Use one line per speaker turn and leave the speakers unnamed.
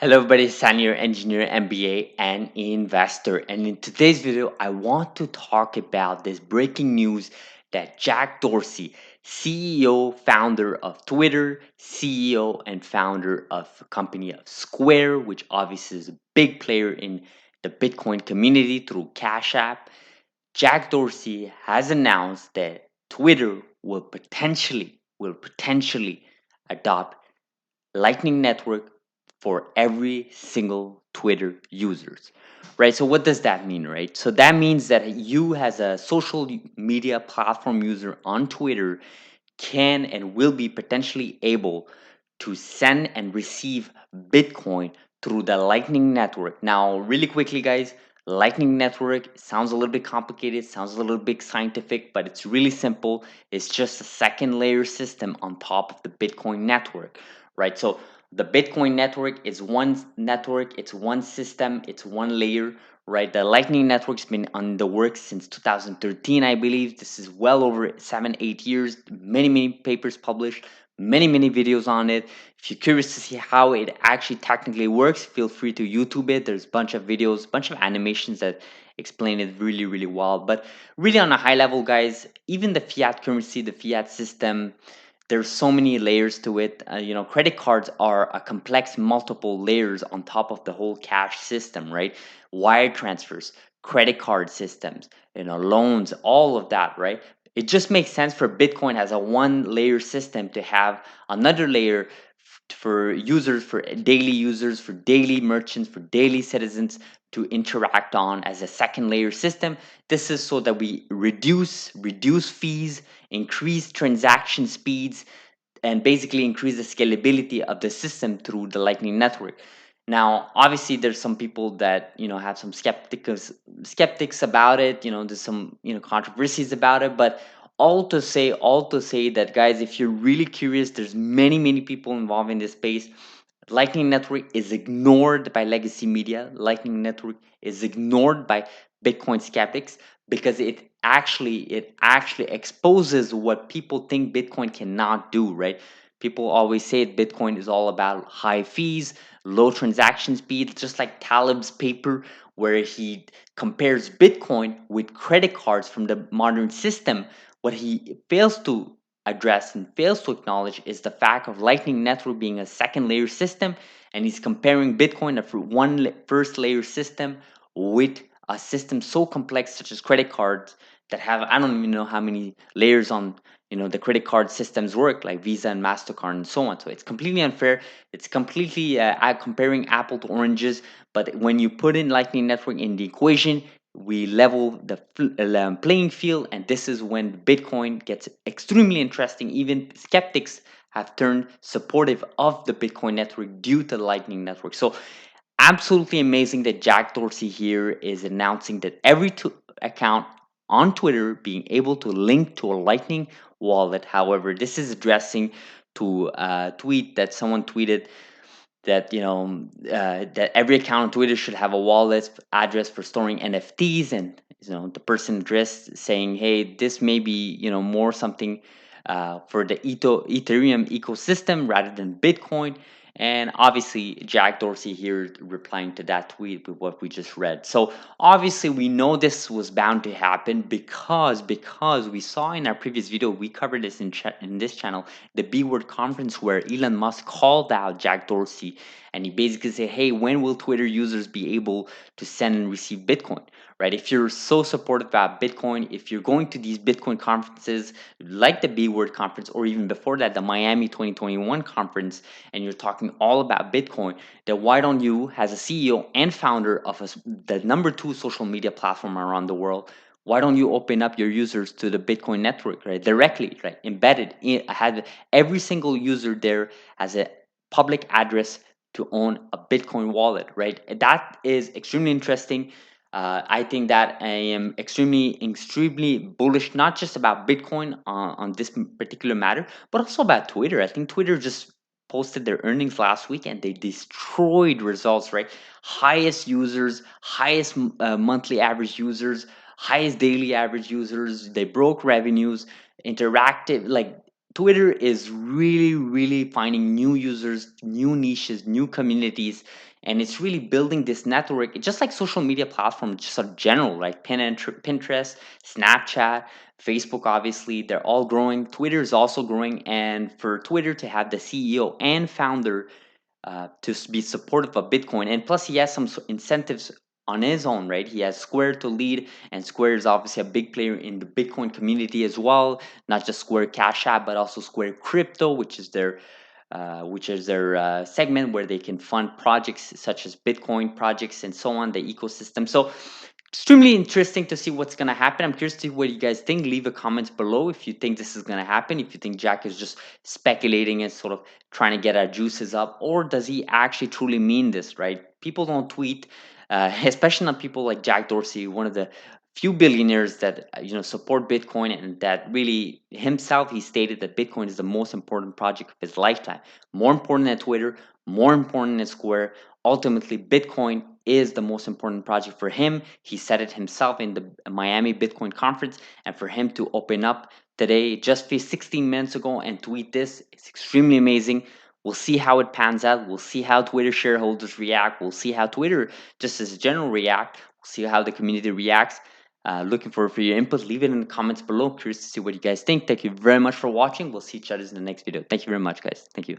Hello everybody, San your engineer, MBA, and investor. And in today's video, I want to talk about this breaking news that Jack Dorsey, CEO, founder of Twitter, CEO and founder of a company of Square, which obviously is a big player in the Bitcoin community through Cash App, Jack Dorsey has announced that Twitter will potentially adopt Lightning Network for every single Twitter users, right? So what does that mean, right? So that means that you as a social media platform user on Twitter can and will be potentially able to send and receive Bitcoin through the Lightning Network. Now, really quickly, guys, Lightning Network sounds a little bit complicated, sounds a little bit scientific, but it's really simple. It's just a second layer system on top of the Bitcoin network, right? So the Bitcoin network is one network, it's one system, it's one layer, right? The Lightning Network's been on the works since 2013, I believe. This is well over 7, 8 years. Many papers published, many videos on it. If you're curious to see how it actually technically works, feel free to YouTube it. There's a bunch of videos, bunch of animations that explain it really well. But really, on a high level, guys, even the fiat currency, the fiat system, there's so many layers to it. Credit cards are a complex multiple layers on top of the whole cash system, right? Wire transfers, credit card systems, loans, all of that, right? It just makes sense for Bitcoin as a one layer system to have another layer for users, for daily users, for daily merchants, for daily citizens to interact on as a second layer system. This is so that we reduce fees, increase transaction speeds, and basically increase the scalability of the system through the Lightning Network. Now, obviously, there's some people that have some skeptics about it. There's some controversies about it, but all to say that, guys, if you're really curious, there's many people involved in this space. Lightning Network is ignored by legacy media. Lightning Network is ignored by Bitcoin skeptics because it actually exposes what people think Bitcoin cannot do, right? People always say Bitcoin is all about high fees, low transaction speed, just like Taleb's paper where he compares Bitcoin with credit cards from the modern system. What he fails to address and fails to acknowledge is the fact of Lightning Network being a second layer system, and he's comparing Bitcoin, first layer system, with a system so complex such as credit cards that have, I don't even know how many layers on the credit card systems work, like Visa and Mastercard and so on. So it's completely unfair. It's completely comparing apple to oranges. But when you put in Lightning Network in the equation, we level the playing field, and this is when Bitcoin gets extremely interesting. Even skeptics have turned supportive of the Bitcoin network due to the Lightning Network. So absolutely amazing that Jack Dorsey here is announcing that every account on Twitter being able to link to a Lightning wallet. However, this is addressing to a tweet that someone tweeted that that every account on Twitter should have a wallet address for storing NFTs, and the person addressed saying, "Hey, this may be more something for the Ethereum ecosystem rather than Bitcoin." And obviously, Jack Dorsey here replying to that tweet with what we just read. So obviously, we know this was bound to happen because we saw in our previous video, we covered this in this channel, the B Word conference where Elon Musk called out Jack Dorsey, and he basically said, "Hey, when will Twitter users be able to send and receive Bitcoin?" Right? If you're so supportive about Bitcoin, if you're going to these Bitcoin conferences like the B Word conference, or even before that, the Miami 2021 conference, and you're talking all about Bitcoin, then why don't you, as a CEO and founder of the number two social media platform around the world, why don't you open up your users to the Bitcoin network, right? Directly, right? Embedded, have every single user there as a public address to own a Bitcoin wallet, right? That is extremely interesting. I think that I am extremely bullish, not just about Bitcoin on this particular matter, but also about Twitter. I think Twitter just posted their earnings last week and they destroyed results, right? Highest users, highest monthly average users, highest daily average users. They broke revenues, interactive, like Twitter is really, really finding new users, new niches, new communities, and it's really building this network, just like social media platforms, just in general, like Pinterest, Snapchat, Facebook. Obviously, they're all growing. Twitter is also growing, and for Twitter to have the CEO and founder be supportive of Bitcoin. And plus, he has some incentives on his own, right? He has Square to lead, and Square is obviously a big player in the Bitcoin community as well. Not just Square Cash App, but also Square Crypto, which is their segment where they can fund projects such as Bitcoin projects and so on, the ecosystem. So extremely interesting to see what's going to happen. I'm curious to see what you guys think. Leave a comment below if you think this is going to happen, if you think Jack is just speculating and sort of trying to get our juices up, or does he actually truly mean this, right? People don't tweet, especially not people like Jack Dorsey, one of the few billionaires that support Bitcoin, and that really himself, he stated that Bitcoin is the most important project of his lifetime, more important than Twitter, more important than Square. Ultimately, Bitcoin is the most important project for him. He said it himself in the Miami Bitcoin conference, and for him to open up today, just 16 minutes ago, and tweet this, it's extremely amazing. We'll see how it pans out. We'll see how Twitter shareholders react. We'll see how Twitter, just as a general, react. We'll see how the community reacts. Looking forward for your input. Leave it in the comments below. Curious to see what you guys think. Thank you very much for watching. We'll see each other in the next video. Thank you very much, guys. Thank you.